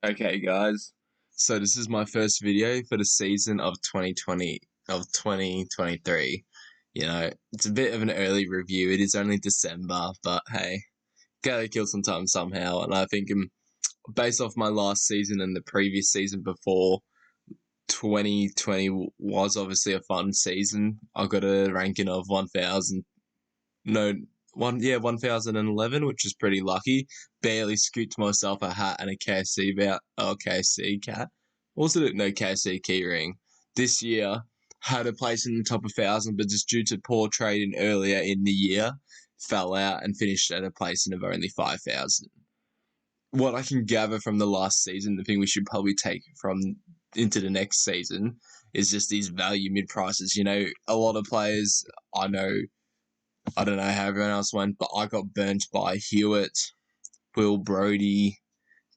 Okay, guys. So this is my first video for the season of 2023. It's a bit of an early review. It is only December, but hey, gotta kill some time somehow. And I think based off my last season and the previous season before, 2020 was obviously a fun season. I got a ranking of 1,000. No, 1011, which is pretty lucky. Barely scooped myself a hat and a KFC KFC cat. Also, no KFC keyring. This year, had a place in the top 1,000, but just due to poor trading earlier in the year, fell out and finished at a placing of only 5,000. What I can gather from the last season, the thing we should probably take from into the next season is just these value mid prices. A lot of players I know, I don't know how everyone else went, but I got burnt by Hewitt, Will Brody,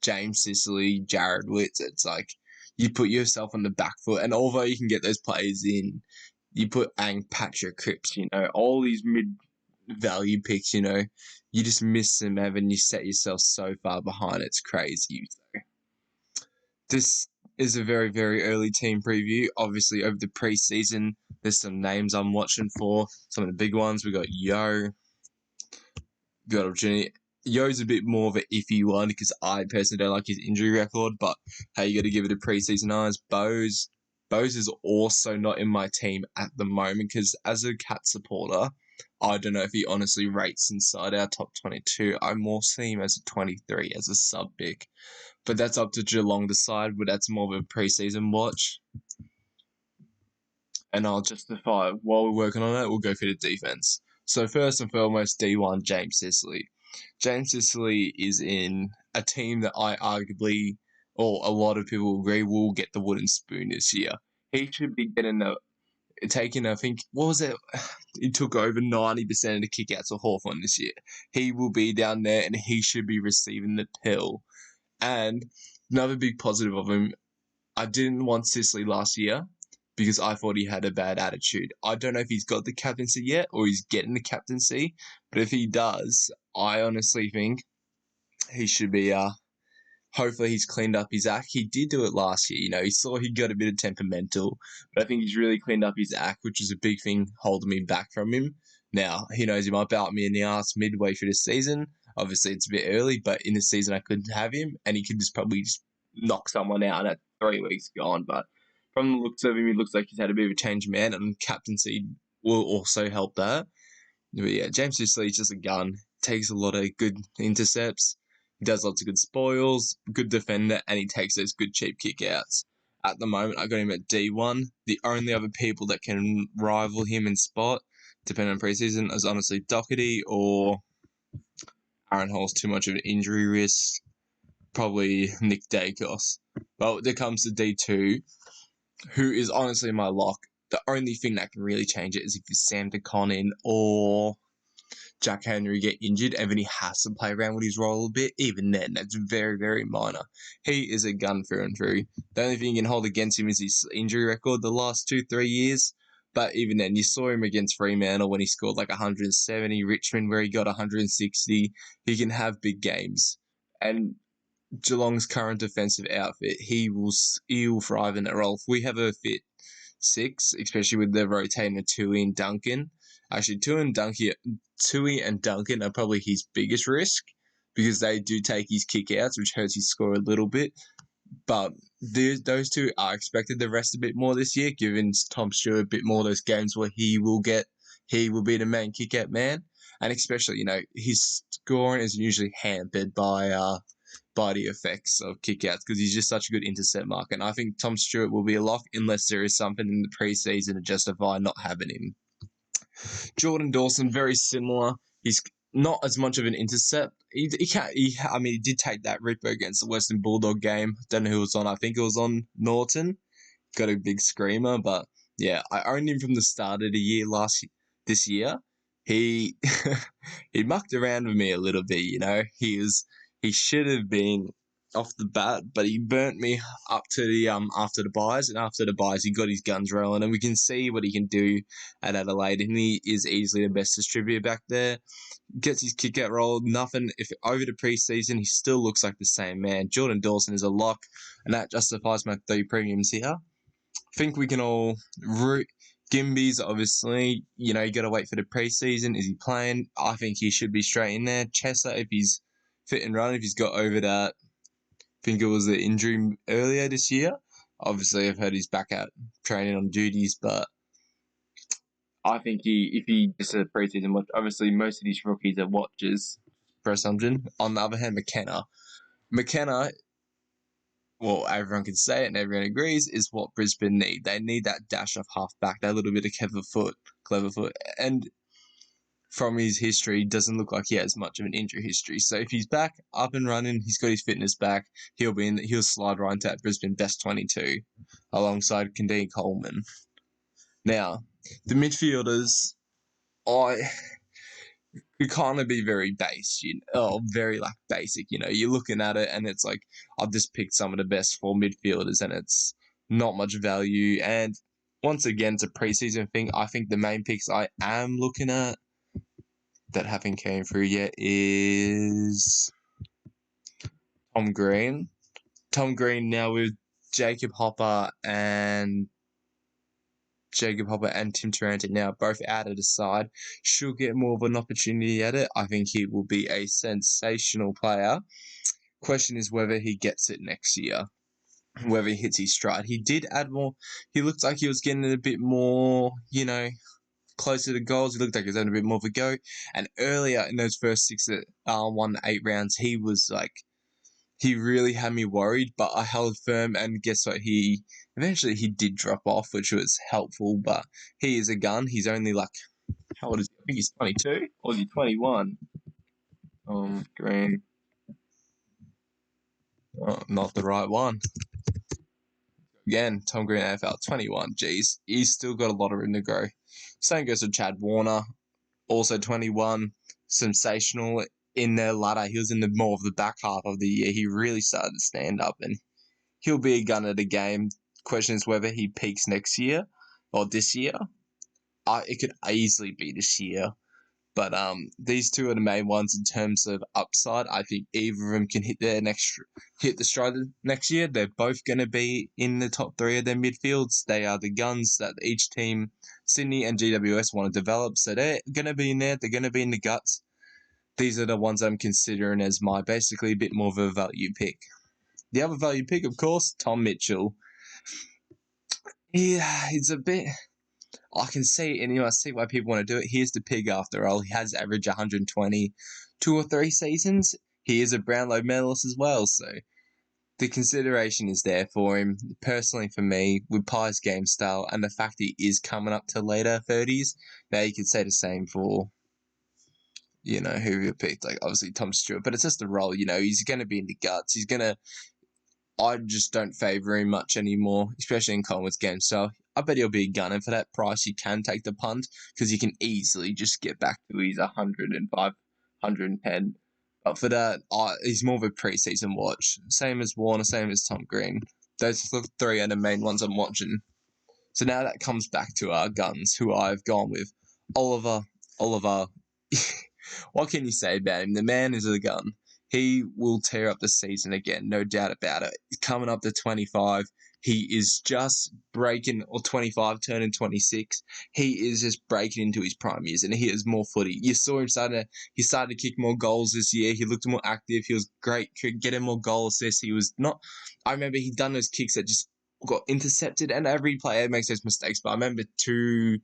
James Sicily, Jared Witts. It's like you put yourself on the back foot, and although you can get those players in, you put Patrick Cripps, all these mid-value picks, you just miss them, and you set yourself so far behind. It's crazy. So this is a very, very early team preview. Obviously, over the preseason, there's some names I'm watching for. Some of the big ones. We got got opportunity. Yo's a bit more of an iffy one because I personally don't like his injury record, but hey, you got to give it a preseason eyes. Bose is also not in my team at the moment because as a Cat supporter, I don't know if he honestly rates inside our top 22. I more see him as a 23, as a sub pick. But that's up to Geelong to decide, but that's more of a preseason watch. And I'll justify while we're working on it, we'll go for the defense. So first and foremost, D1, James Sicily. James Sicily is in a team that I arguably, or a lot of people agree, will get the wooden spoon this year. He should be taking, I think, what was it? He took over 90% of the kickouts of Hawthorn this year. He will be down there and he should be receiving the pill. And another big positive of him, I didn't want Sicily last year because I thought he had a bad attitude. I don't know if he's got the captaincy yet or he's getting the captaincy, but if he does, I honestly think he should be, hopefully he's cleaned up his act. He did do it last year, he saw he got a bit of temperamental, but I think he's really cleaned up his act, which is a big thing holding me back from him. Now, he knows he might belt me in the ass midway through the season. Obviously, it's a bit early, but in the season I couldn't have him, and he could probably just knock someone out at 3 weeks gone, but from the looks of him, he looks like he's had a bit of a change of man, and captaincy will also help that. But yeah, James Sicily just a gun. Takes a lot of good intercepts. He does lots of good spoils, good defender, and he takes those good cheap kickouts. At the moment, I got him at D1. The only other people that can rival him in spot, depending on preseason, is honestly Doherty or Aaron Hall's too much of an injury risk. Probably Nick Dacos. But when it comes to D2, who is honestly my lock, the only thing that can really change it is if Sam DeConnin or Jack Henry get injured and then he has to play around with his role a bit. Even then, that's very, very minor. He is a gun through and through. The only thing you can hold against him is his injury record the last 2-3 years. But even then, you saw him against Fremantle when he scored like 170, Richmond where he got 160. He can have big games. And Geelong's current defensive outfit, he will thrive in that role. If we have a fit 6, especially with the rotating of Tui and Duncan. Actually, Tui and Duncan are probably his biggest risk because they do take his kickouts, which hurts his score a little bit. But those two are expected to rest a bit more this year, giving Tom Stewart a bit more of those games where he will be the main kick-out man. And especially, his scoring is usually hampered by the effects of kickouts because he's just such a good intercept marker. And I think Tom Stewart will be a lock unless there is something in the preseason to justify not having him. Jordan Dawson, very similar. He's not as much of an intercept. He did take that ripper against the Western Bulldog game. Don't know who was on. I think it was on Norton. Got a big screamer, but yeah, I owned him from the start of the year this year. He he mucked around with me a little bit, He should have been off the bat, but he burnt me up to the after the buys, and after the buys he got his guns rolling, and we can see what he can do at Adelaide, and he is easily the best distributor back there. Gets his kick out rolled, nothing. If over the preseason, he still looks like the same man. Jordan Dawson is a lock, and that justifies my 3 premiums here. Think we can all root. Gimby's obviously, you got to wait for the preseason. Is he playing? I think he should be straight in there. Chesser, if he's fit and run, if he's got over that, I think it was the injury earlier this year. Obviously, I've heard he's back out training on duties, but I think if he just a preseason watch, obviously most of these rookies are watchers for assumption. On the other hand, McKenna, well, everyone can say it and everyone agrees, is what Brisbane need. They need that dash off halfback, that little bit of clever foot. And from his history, doesn't look like he has much of an injury history. So if he's back, up and running, he's got his fitness back, he'll slide right into that Brisbane best 22 alongside Kandine Coleman. Now, the midfielders, could kind of be very very basic. You're looking at it and it's like, I've just picked some of the best 4 midfielders and it's not much value. And once again, it's a preseason thing. I think the main picks I am looking at that haven't came through yet is Tom Green. Tom Green now with Jacob Hopper and Tim Taranto now both out of the side, should get more of an opportunity at it. I think he will be a sensational player. Question is whether he gets it next year, whether he hits his stride. He did add more. He looked like he was getting a bit more, closer to goals. He looked like he was having a bit more of a go. And earlier in those first 6 1-8 rounds, he was like, he really had me worried, but I held firm, and guess what? Eventually he did drop off, which was helpful, but he is a gun. He's only like, how old is he? I think he's 22, or is he 21? Green. Oh, not the right one. Again, Tom Green AFL, 21. Geez, he's still got a lot of room to grow. Same goes to Chad Warner, also 21. Sensational in the ladder. He was in the more of the back half of the year. He really started to stand up, and he'll be a gun at the game. Question is whether he peaks next year or this year. It could easily be this year. But these two are the main ones in terms of upside. I think either of them can hit the stride next year. They're both going to be in the top 3 of their midfields. They are the guns that each team, Sydney and GWS, want to develop. So they're going to be in there. They're going to be in the guts. These are the ones I'm considering as my basically a bit more of a value pick. The other value pick, of course, Tom Mitchell. Yeah, it's a bit... I can see, and I see why people want to do it. Here's the pig after all. He has averaged 120 2 or 3 seasons. He is a Brownlow medalist as well, so the consideration is there for him. Personally, for me, with Pi's game style and the fact he is coming up to later 30s, now you could say the same for, who you picked, like obviously Tom Stewart, but it's just a role, he's going to be in the guts. I just don't favour him much anymore, especially in Collingwood's game style. I bet he'll be a gun, and for that price, you can take the punt because you can easily just get back to his 105, 110. But for that, he's more of a preseason watch. Same as Warner, same as Tom Green. Those 3 are the main ones I'm watching. So now that comes back to our guns, who I've gone with. Oliver, what can you say about him? The man is a gun. He will tear up the season again, no doubt about it. He's coming up to 25. He is just breaking, or 25, turning 26. He is just breaking into his prime years, and he has more footy. You saw him he started to kick more goals this year. He looked more active. He was great, getting more goal assists. I remember he'd done those kicks that just got intercepted, and every player makes those mistakes, but I remember 2,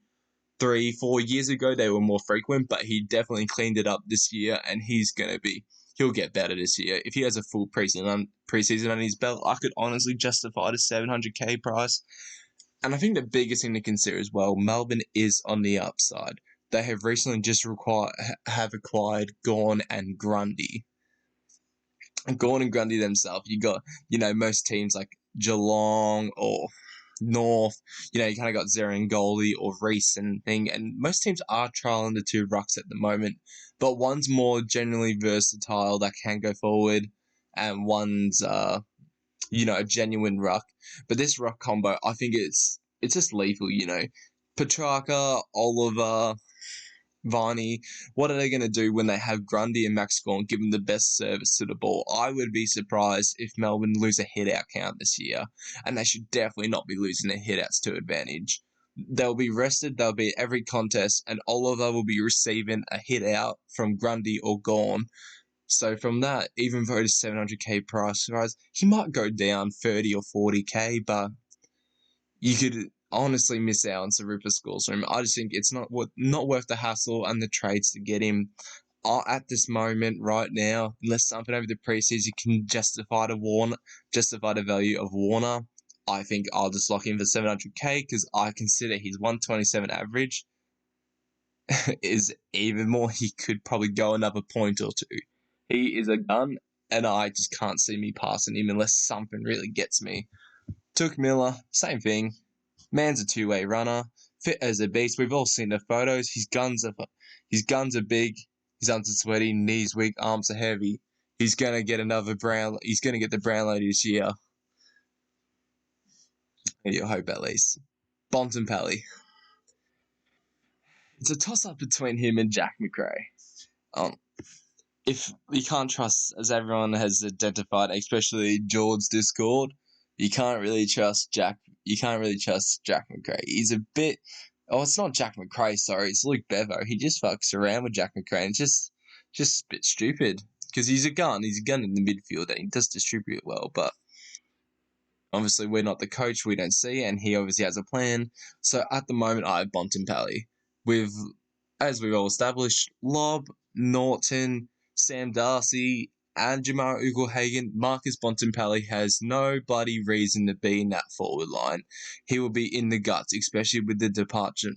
3, 4 years ago, they were more frequent, but he definitely cleaned it up this year, and he'll get better this year. If he has a full preseason on his belt, I could honestly justify the $700K price. And I think the biggest thing to consider as well, Melbourne is on the upside. They have recently just acquired Gawn and Grundy. And Gawn and Grundy themselves, you got, most teams like Geelong or North, you kind of got Zera and Goldie or Reese and thing, and most teams are trialing the 2 rucks at the moment, but one's more generally versatile that can go forward, and one's a genuine ruck. But this ruck combo, I think it's just lethal. Petrarca, Oliver, Varney, what are they going to do when they have Grundy and Max Gawn give them the best service to the ball? I would be surprised if Melbourne lose a hit-out count this year, and they should definitely not be losing their hit-outs to advantage. They'll be rested, they'll be at every contest, and Oliver will be receiving a hit-out from Grundy or Gawn. So from that, even though it's 700k price rise, he might go down 30 or 40k, but you could honestly miss out on some ripper scores from him. I just think it's not worth the hassle and the trades to get him at this moment right now, unless something over the preseason can justify the value of Warner. I think I'll just lock in for 700k because I consider his 127 average is even more. He could probably go another point or two. He is a gun, and I just can't see me passing him unless something really gets me. Took Miller, same thing. Man's a two-way runner, fit as a beast. We've all seen the photos. His guns are big. His arms are sweaty. Knees weak. Arms are heavy. He's gonna get another Brown. He's gonna get the Brownlow this year. You hope at least. Bontempelli. It's a toss-up between him and Jack Macrae. If you can't trust, as everyone has identified, especially George's Discord, you can't really trust Jack. You can't really trust Jack Macrae. He's a bit. Oh, it's not Jack Macrae. Sorry, it's Luke Bevo. He just fucks around with Jack Macrae, and it's just a bit stupid because he's a gun. He's a gun in the midfield, and he does distribute well. But obviously, we're not the coach. We don't see, and he obviously has a plan. So at the moment, I have Bontempelli with, as we've all established, Lobb, Norton, Sam Darcy, and Jamarra Ugle-Hagan. Marcus Bontempelli has no bloody reason to be in that forward line. He will be in the guts, especially with the departure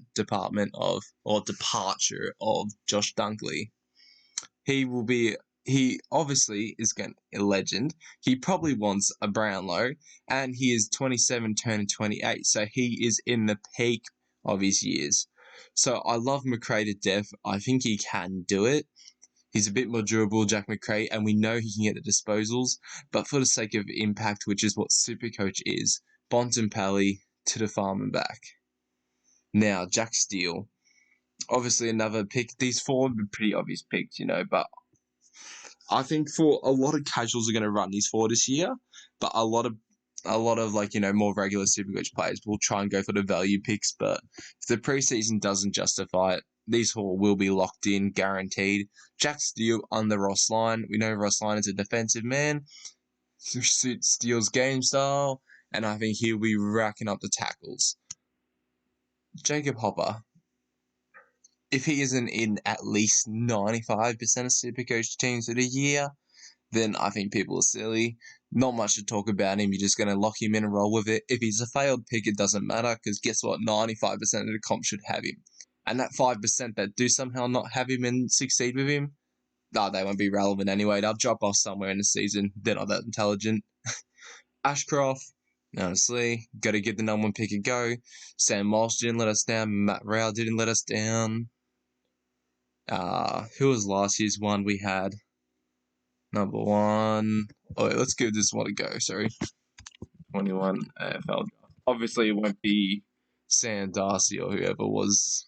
of Josh Dunkley. He obviously is a legend. He probably wants a Brownlow, and he is 27 turning 28, so he is in the peak of his years. So I love Macrae to death. I think he can do it. He's a bit more durable, Jack Macrae, and we know he can get the disposals. But for the sake of impact, which is what SuperCoach is, Bontempelli to the farm and back. Now, Jack Steele. Obviously another pick. These four are pretty obvious picks, but I think for a lot of casuals are going to run these four this year, but a lot of more regular SuperCoach players will try and go for the value picks. But if the preseason doesn't justify it, these four will be locked in, guaranteed. Jack Steele under Ross Lyon. We know Ross Lyon is a defensive man, suits Steele's game style, and I think he'll be racking up the tackles. Jacob Hopper. If he isn't in at least 95% of SuperCoach teams of the year, then I think people are silly. Not much to talk about him. You're just going to lock him in and roll with it. If he's a failed pick, it doesn't matter because guess what? 95% of the comp should have him. And that 5% that do somehow not have him and succeed with him, they won't be relevant anyway. They'll drop off somewhere in the season. They're not that intelligent. Ashcroft, honestly, got to give the number one pick a go. Sam Walsh didn't let us down. Matt Rao didn't let us down. Who was last year's one we had? Number one. Oh, wait, let's give this one a go. Sorry. 21 AFL. Obviously, it won't be Sam Darcy or whoever was.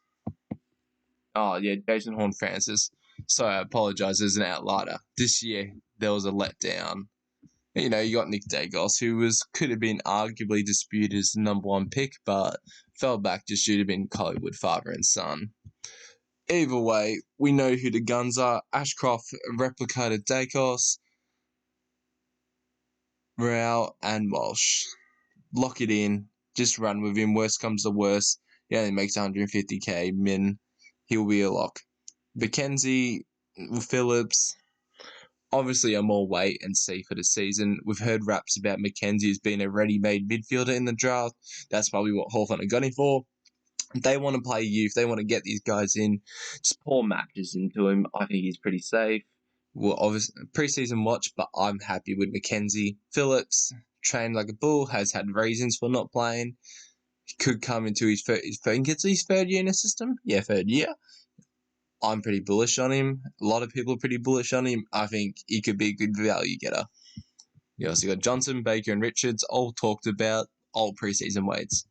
Oh, yeah, Jason Horn-Francis. So I apologize as an outlier. This year, there was a letdown. You got Nick Dagos, who could have been arguably disputed as the number one pick, but fell back just due to being Collingwood father and son. Either way, we know who the guns are. Ashcroft replicated Dacos, Rao, and Walsh. Lock it in. Just run with him. Worst comes to worst. He only makes 150k min. He'll be a lock. McKenzie, Phillips, obviously a more wait and see for the season. We've heard raps about McKenzie as being a ready-made midfielder in the draft. That's probably what Hawthorn are gunning for. They want to play youth. They want to get these guys in. Just pour matches into him. I think he's pretty safe. Well, obviously, preseason watch, but I'm happy with McKenzie. Phillips, trained like a bull, has had reasons for not playing. He could come into his third year in the system. Yeah, third year. I'm pretty bullish on him. A lot of people are pretty bullish on him. I think he could be a good value getter. You also got Johnson, Baker, and Richards, all talked about, all preseason weights.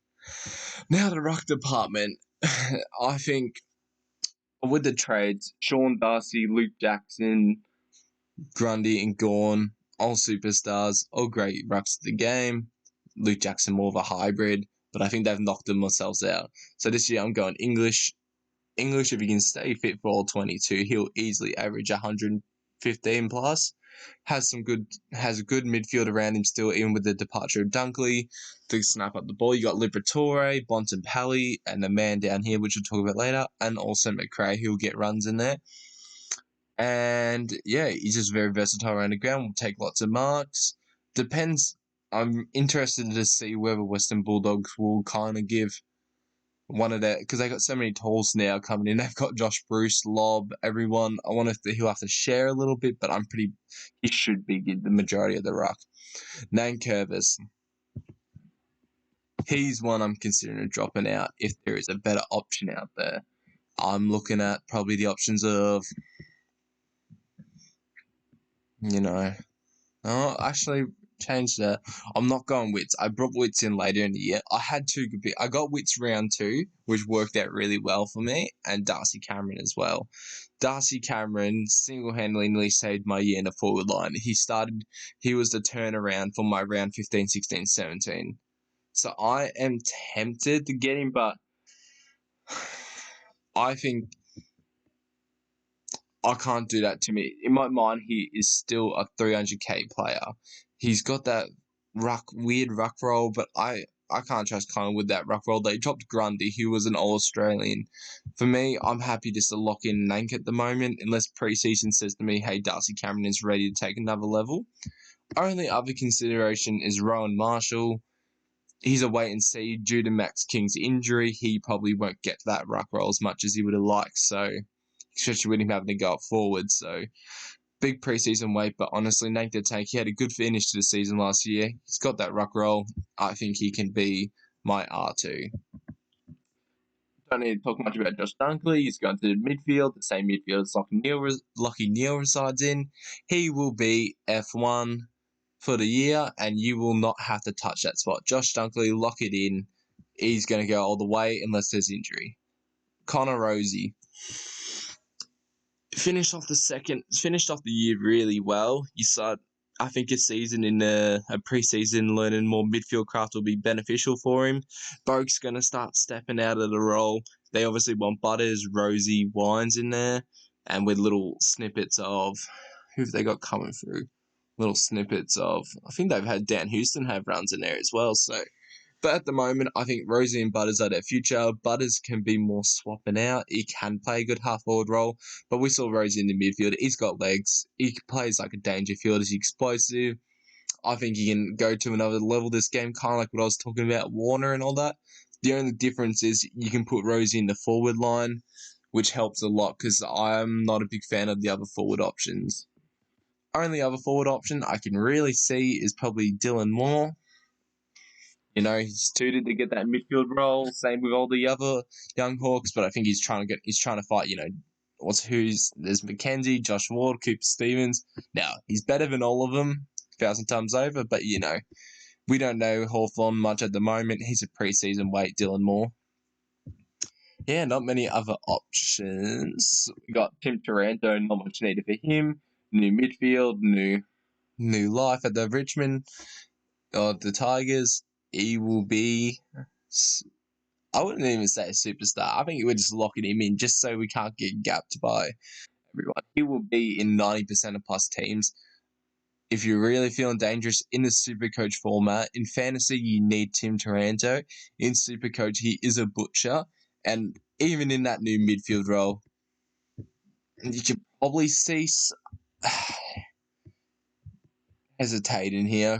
Now the ruck department, I think with the trades, Sean Darcy, Luke Jackson, Grundy, and Gawn, all superstars, all great rucks of the game. Luke Jackson more of a hybrid, but I think they've knocked themselves out. So this year I'm going English. English, if he can stay fit for all 22, he'll easily average 115 plus. Has a good midfield around him still, even with the departure of Dunkley to snap up the ball. You got Liberatore, Bontempelli, and the man down here, which we'll talk about later, and also McRae, who'll get runs in there. And yeah, he's just very versatile around the ground, will take lots of marks. Depends. I'm interested to see whether Western Bulldogs will kind of give one of their, because they got so many tools now coming in. They've got Josh Bruce, Lob, everyone. I wonder if he'll have to share a little bit, but he should be the majority of the ruck. Nankervis. He's one I'm considering dropping out if there is a better option out there. I'm looking at probably the options of, actually change that. I'm not going Wits. I brought Wits in later in the year. I had two good I got Wits round 2, which worked out really well for me, and Darcy Cameron as well. Darcy Cameron single-handedly nearly saved my year in the forward line. He was the turnaround for my round 15, 16, 17. So I am tempted to get him, but I think I can't do that to me. In my mind, he is still a 300k player. He's got that weird ruck roll, but I can't trust Connor with that ruck roll. They dropped Grundy, who was an All-Australian. For me, I'm happy just to lock in Nank at the moment, unless preseason says to me, hey, Darcy Cameron is ready to take another level. Only other consideration is Rowan Marshall. He's a wait and see due to Max King's injury. He probably won't get that ruck roll as much as he would have liked, so especially with him having to go up forward. So big preseason wait, but honestly, Nank the Tank, he had a good finish to the season last year. He's got that ruck roll. I think he can be my R2. Don't need to talk much about Josh Dunkley. He's going to the midfield, the same midfield as Lockie Neal resides in. He will be F1 for the year, and you will not have to touch that spot. Josh Dunkley, lock it in. He's going to go all the way unless there's injury. Connor Rosie. Finished off the year really well. I think a season in a preseason learning more midfield craft will be beneficial for him. Boak's going to start stepping out of the role. They obviously want Butters, Rosie, Wines in there, and with little snippets of who've they got coming through. Little snippets of, I think they've had Dan Houston have runs in there as well. So, but at the moment, I think Rosie and Butters are their future. Butters can be more swapping out. He can play a good half-forward role, but we saw Rosie in the midfield. He's got legs. He plays like a danger field. He's explosive. I think he can go to another level this game, kind of like what I was talking about, Warner and all that. The only difference is you can put Rosie in the forward line, which helps a lot because I'm not a big fan of the other forward options. Only other forward option I can really see is probably Dylan Moore. He's suited to get that midfield role. Same with all the other young Hawks, but I think he's trying to fight. There's McKenzie, Josh Ward, Cooper Stevens. Now he's better than all of them, 1,000 times over. But we don't know Hawthorn much at the moment. He's a preseason wait, Dylan Moore. Yeah, not many other options. We got Tim Taranto, not much needed for him. New midfield, new life at the Richmond, the Tigers. He will be, I wouldn't even say a superstar. I think we're just locking him in just so we can't get gapped by everyone. He will be in 90% of plus teams. If you're really feeling dangerous in the SuperCoach format, in fantasy, you need Tim Taranto. In SuperCoach, he is a butcher. And even in that new midfield role, you can probably see hesitating here.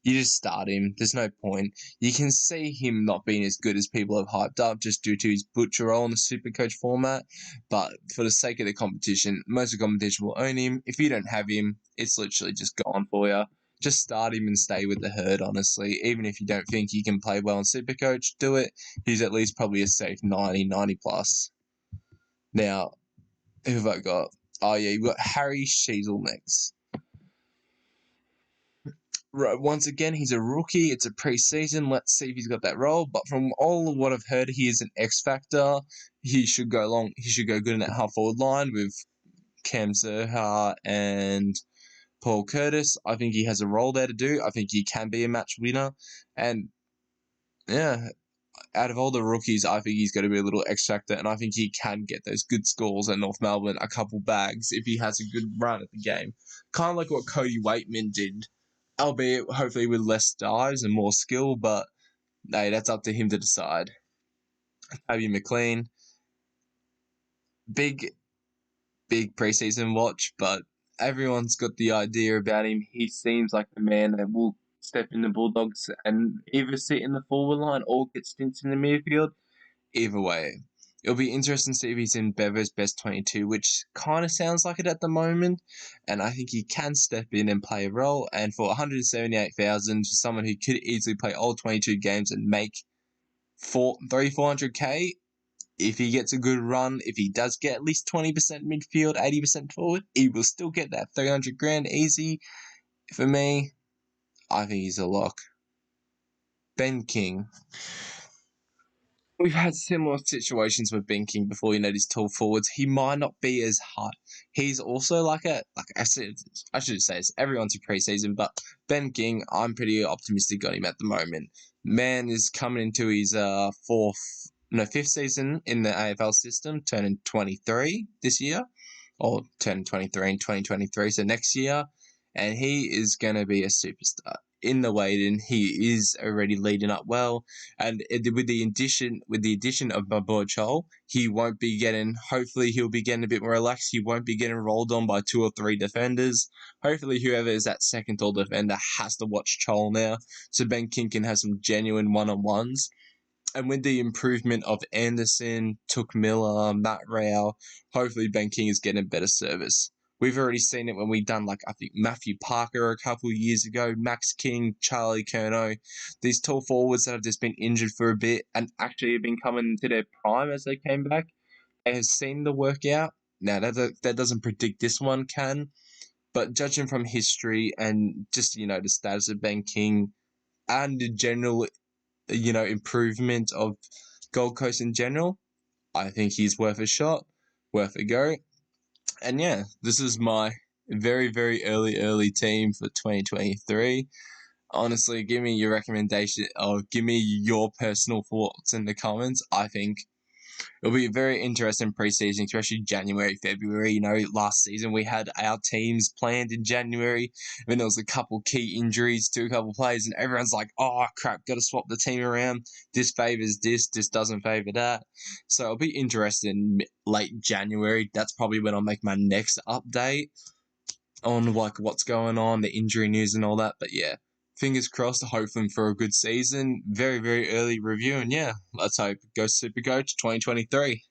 You just start him. There's no point. You can see him not being as good as people have hyped up just due to his butcher role in the SuperCoach format. But for the sake of the competition, most of the competition will own him. If you don't have him, it's literally just gone for you. Just start him and stay with the herd, honestly. Even if you don't think he can play well in SuperCoach, do it. He's at least probably a safe 90 plus. Now, who have I got? Oh, yeah, you've got Harry Sheasel next. Once again, he's a rookie. It's a preseason. Let's see if he's got that role. But from all of what I've heard, he is an X factor. He should go long. He should go good in that half forward line with Cam Zerha and Paul Curtis. I think he has a role there to do. I think he can be a match winner. And yeah, out of all the rookies, I think he's going to be a little X factor, and I think he can get those good scores at North Melbourne, a couple bags, if he has a good run at the game. Kind of like what Cody Waitman did, albeit hopefully with less dives and more skill, but hey, that's up to him to decide. Toby McLean, big preseason watch, but everyone's got the idea about him. He seems like the man that will step in the Bulldogs and either sit in the forward line or get stints in the midfield. Either way, it'll be interesting to see if he's in Bevo's best 22, which kind of sounds like it at the moment. And I think he can step in and play a role. And for 178,000 for someone who could easily play all 22 games and make 400k, if he gets a good run, if he does get at least 20% midfield, 80% forward, he will still get that 300 grand easy. For me, I think he's a lock. Ben King. We've had similar situations with Ben King before. These tall forwards. He might not be as high. He's also like I should say this. Everyone's a preseason, but Ben King, I'm pretty optimistic on him at the moment. Man is coming into his fifth season in the AFL system, turning 23 this year, or turning 23 in 2023, so next year, and he is going to be a superstar. In the waiting, he is already leading up well, and with the addition of my boy Chol, he won't be getting. Hopefully, he'll be getting a bit more relaxed. He won't be getting rolled on by 2 or 3 defenders. Hopefully, whoever is that second tall defender has to watch Chol now, so Ben King can have some genuine one-on-ones. And with the improvement of Anderson, Took Miller, Matt Rao, hopefully Ben King is getting better service. We've already seen it when we've done, I think, Matthew Parker a couple of years ago, Max King, Charlie Curnow, these tall forwards that have just been injured for a bit and actually have been coming to their prime as they came back. They have seen the workout. Now, that doesn't predict this one can, but judging from history and just, the status of Ben King and the general, improvement of Gold Coast in general, I think he's worth a shot, worth a go. And yeah, this is my very, very early team for 2023. Honestly, give me your recommendation or give me your personal thoughts in the comments. I think it'll be a very interesting preseason, especially January, February. Last season we had our teams planned in January, and there was a couple key injuries to a couple players, and everyone's like, oh crap, got to swap the team around. This favors this doesn't favor that. So it'll be interesting late January. That's probably when I'll make my next update on what's going on, the injury news and all that. But yeah, fingers crossed, hoping for a good season. Very, very early review, and yeah, let's hope it goes SuperCoach 2023.